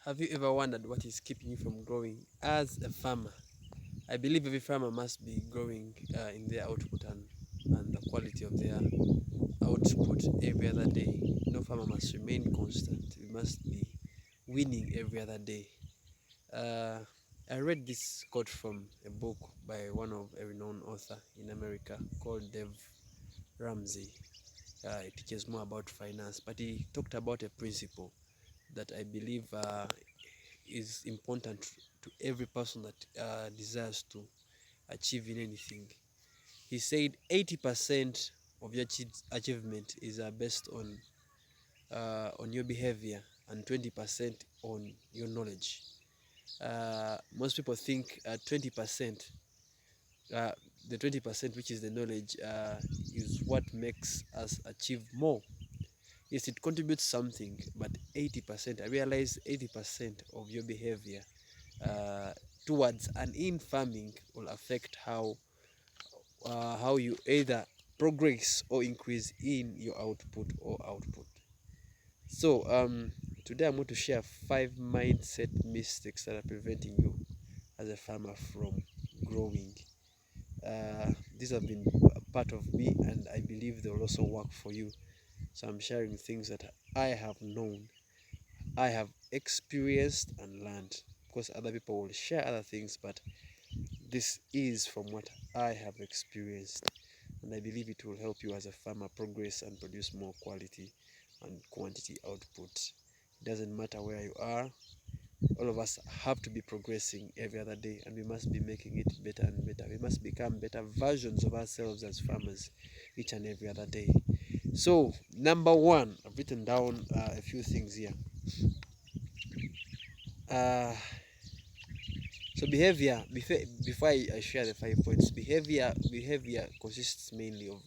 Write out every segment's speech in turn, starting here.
Have you ever wondered what is keeping you from growing as a farmer? I believe every farmer must be growing in their output and the quality of their output every other day. No farmer must remain constant. We must be winning every other day. Uh, I read this quote from a book by one of a renowned author in America called Dave Ramsey. It teaches more about finance, but he talked about a principle that I believe is important to every person that desires to achieve in anything. He said 80% of your achievement is based on your behavior and 20% on your knowledge. Most people think 20%, uh, the 20% which is the knowledge, is what makes us achieve more. Yes, it contributes something, but 80%, I realize 80% of your behavior uh, towards and in farming will affect how you either progress or increase in your output. So today I'm going to share 5 mindset mistakes that are preventing you as a farmer from growing. These have been a part of me, and I believe they will also work for you. So I'm sharing things that I have known, I have experienced and learned. Of course, other people will share other things, but this is from what I have experienced, and I believe it will help you as a farmer progress and produce more quality and quantity output. It doesn't matter where you are, all of us have to be progressing every other day, and we must be making it better and better. We must become better versions of ourselves as farmers each and every other day. So, number one, I've written down a few things here. Uh, So behavior, before I share the 5 points, behavior consists mainly of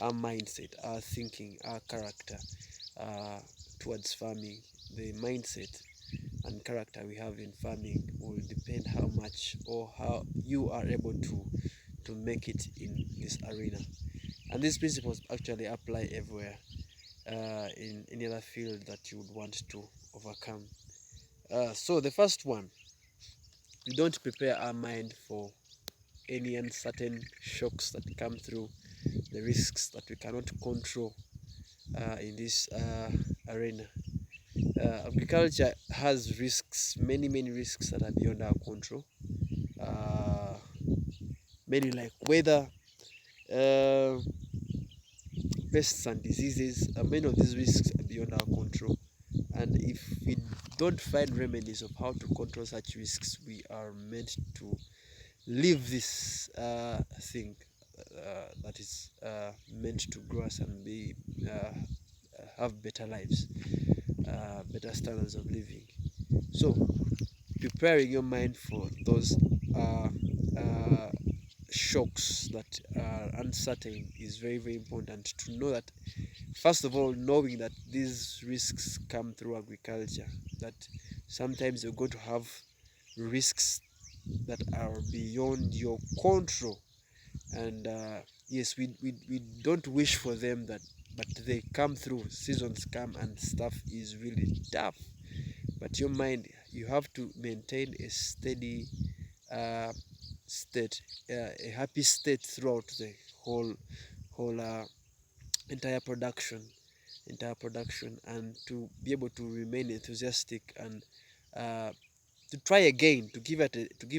our mindset, our thinking, our character uh, towards farming. The mindset and character we have in farming will depend how much or how you are able to make it in this arena. And these principles actually apply everywhere in any other field that you would want to overcome. So the first one, we don't prepare our mind for any uncertain shocks that come through, the risks that we cannot control in this arena. Agriculture has risks, many risks that are beyond our control. Uh, Many like weather, uh, pests and diseases. Many of these risks are beyond our control. And if we don't find remedies of how to control such risks, we are meant to leave this thing that is meant to grow us and be have better lives, better standards of living. So preparing your mind for those uh, uh, shocks that are uncertain is very important. To know that, first of all, knowing that these risks come through agriculture, that sometimes you're going to have risks that are beyond your control, and yes, we don't wish for them, that but they come through. Seasons come and stuff is really tough, but your mind, you have to maintain a steady uh, state, a happy state throughout the whole entire production, and to be able to remain enthusiastic and uh, to try again, to give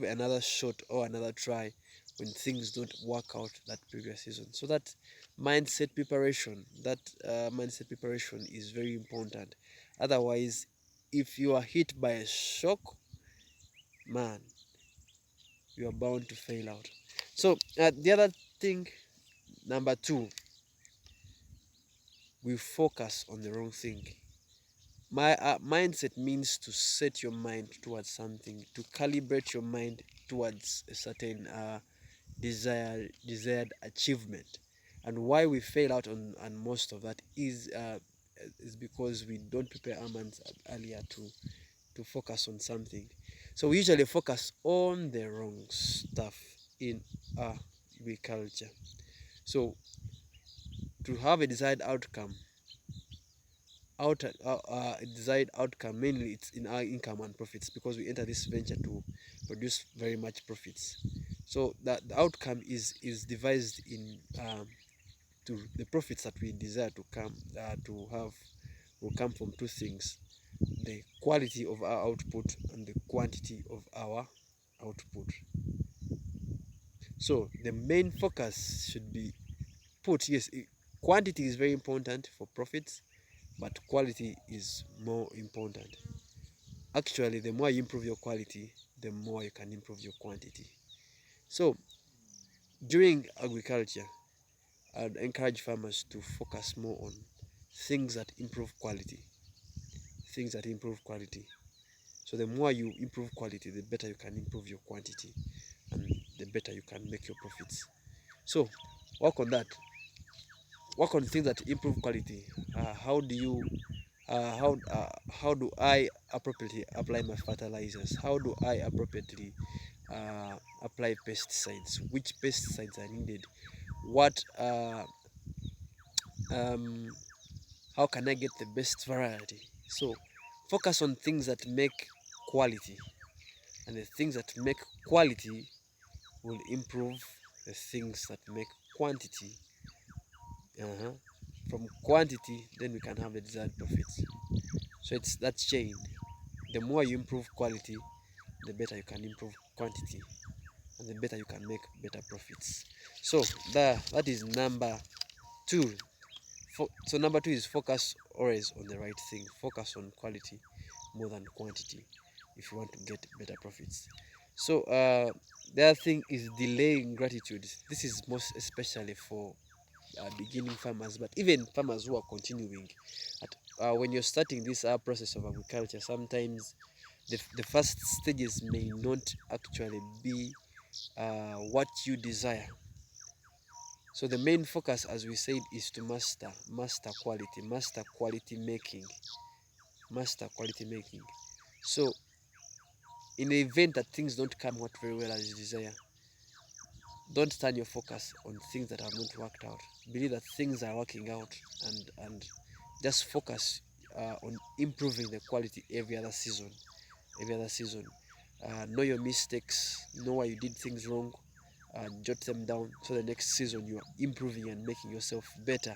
another shot or another try when things don't work out that previous season. So that mindset preparation is very important. Otherwise, if you are hit by a shock, man, you are bound to fail out. So the other thing, number two, we focus on the wrong thing. My mindset means to set your mind towards something, to calibrate your mind towards a certain desired achievement. And why we fail out on most of that is because we don't prepare our minds earlier to focus on something. So we usually focus on the wrong stuff in agriculture. So to have a desired outcome, desired outcome, mainly it's in our income and profits, because we enter this venture to produce very much profits. So that the outcome is devised in to the profits that we desire to have will come from two things: the quality of our output and the quantity of our output. So the main focus should be put, yes, quantity is very important for profits, but quality is more important. Actually, the more you improve your quality, the more you can improve your quantity. So during agriculture, I'd encourage farmers to focus more on things that improve quality. Things that improve quality. So the more you improve quality, the better you can improve your quantity, and the better you can make your profits. So work on that. Work on things that improve quality. How do you how do I appropriately apply my fertilizers? How do I appropriately apply pesticides? Which pesticides are needed? What um, how can I get the best variety? So focus on things that make quality, and the things that make quality will improve the things that make quantity. uh From quantity, then we can have the desired profits. So it's that chain. The more you improve quality, the better you can improve quantity, and the better you can make better profits. So that is number two. So number two is focus always on the right thing. Focus on quality more than quantity if you want to get better profits. So the other thing is delaying gratitude. This is most especially for beginning farmers, but even farmers who are continuing. When you're starting this process of agriculture, sometimes the first stages may not actually be what you desire. So the main focus, as we said, is to master quality making, master quality making. So in the event that things don't come out very well as you desire, don't turn your focus on things that have not worked out. Believe that things are working out, and just focus on improving the quality every other season. Every other season, know your mistakes, know why you did things wrong, jot them down, so the next season you are improving and making yourself better,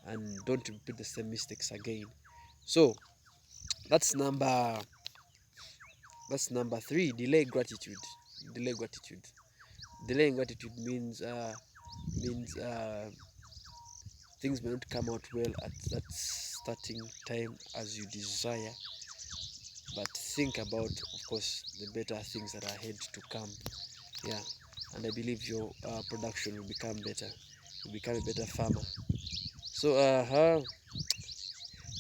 and don't repeat the same mistakes again. So that's number three. Delay gratitude. Delay gratitude. Delaying gratitude means things may not come out well at that starting time as you desire, but think about, of course, the better things that are ahead to come. Yeah, and I believe your production will become better. You'll become a better farmer. So the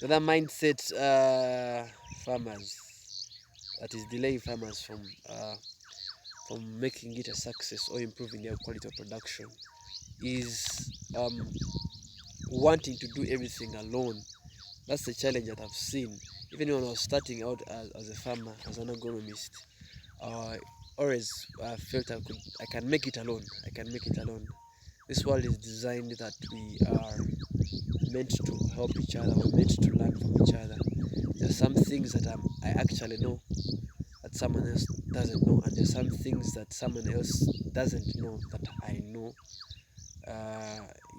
other mindset farmers, that is delaying farmers from making it a success or improving their quality of production, is wanting to do everything alone. That's the challenge that I've seen. Even when I was starting out as a farmer, as an agronomist, I always felt I can make it alone. I can make it alone. This world is designed that we are meant to help each other. We're meant to learn from each other. There are some things that I actually know that someone else doesn't know, and there's some things that someone else doesn't know that I know.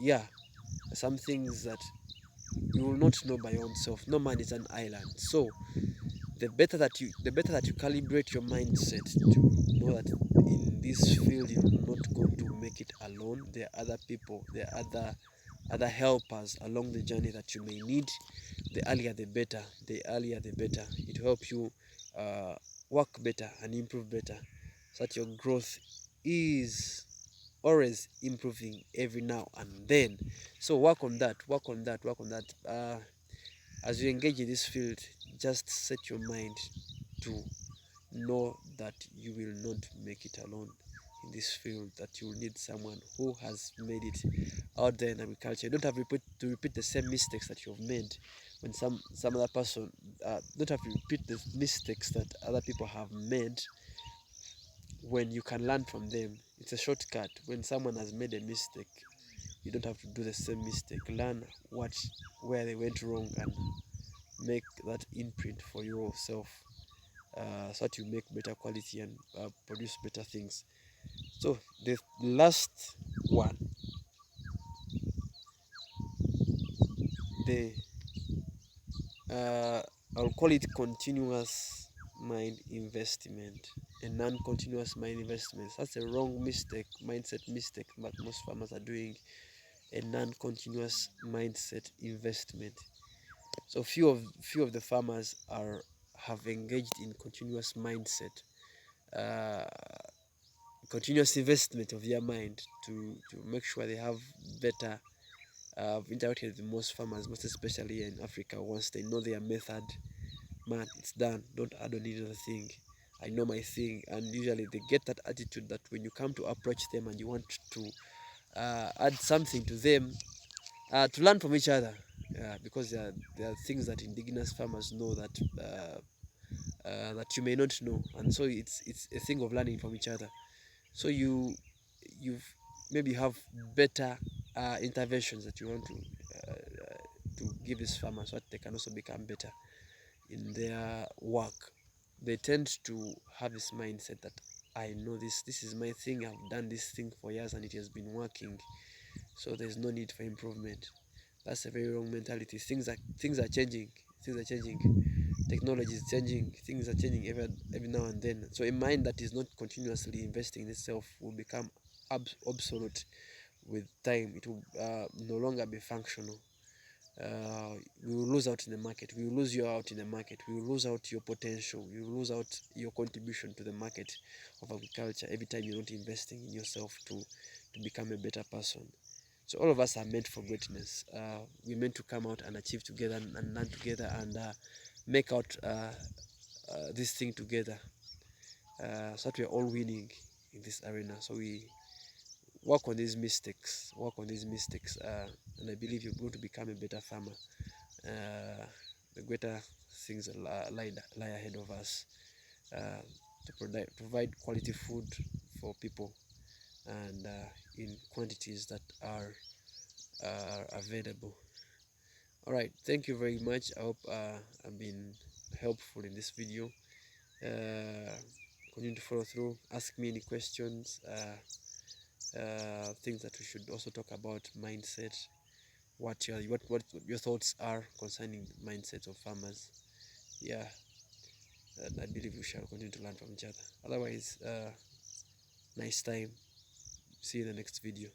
Yeah, some things that you will not know by yourself. No man is an island. So the better that you calibrate your mindset to know that in this field you're not going to make it alone. There are other people, there are other helpers along the journey that you may need. The earlier the better. The earlier the better. It will help you uh, work better and improve better, so that your growth is always improving every now and then. So work on that, work on that, work on that. As you engage in this field, just set your mind to know that you will not make it alone in this field, that you will need someone who has made it out there in agriculture. You don't have to repeat the same mistakes that you've made when some other person, don't have to repeat the mistakes that other people have made when you can learn from them. It's a shortcut. When someone has made a mistake, you don't have to do the same mistake. Learn where they went wrong, and make that imprint for yourself, so that you make better quality and produce better things. So the last one, the I'll call it continuous mind investment and non-continuous mind investments. That's a wrong mindset mistake that most farmers are doing. A non-continuous mindset investment. So few of the farmers are have engaged in continuous mindset, uh, continuous investment of their mind to make sure they have better. I've interacted with most farmers, most especially in Africa. Once they know their method, man, it's done. Don't add on another thing. I know my thing, and usually they get that attitude that when you come to approach them and you want to add something to them, to learn from each other, because there are things that indigenous farmers know that you may not know, and so it's a thing of learning from each other. So you've maybe have better interventions that you want to give these farmers so that they can also become better in their work. They tend to have this mindset that I know this is my thing, I've done this thing for years and it has been working, so there's no need for improvement. That's a very wrong mentality. Things are changing. Things are changing. Technology is changing. Things are changing every now and then. So a mind that is not continuously investing in itself will become obsolete with time. It will no longer be functional. We will lose out in the market. We will lose you out in the market. We will lose out your potential. You will lose out your contribution to the market of agriculture every time you're not investing in yourself to become a better person. So all of us are meant for greatness. We're meant to come out and achieve together and learn together and make out this thing together, so that we're all winning in this arena. So we work on these mistakes, and I believe you're going to become a better farmer. The greater things lie ahead of us, to provide quality food for people and in quantities that are available. All right, thank you very much. I hope I've been helpful in this video. uh, Continue to follow through, ask me any questions, things that we should also talk about, mindset, what your thoughts are concerning mindsets of farmers. Yeah, and I believe we shall continue to learn from each other. Otherwise, nice time. See you in the next video.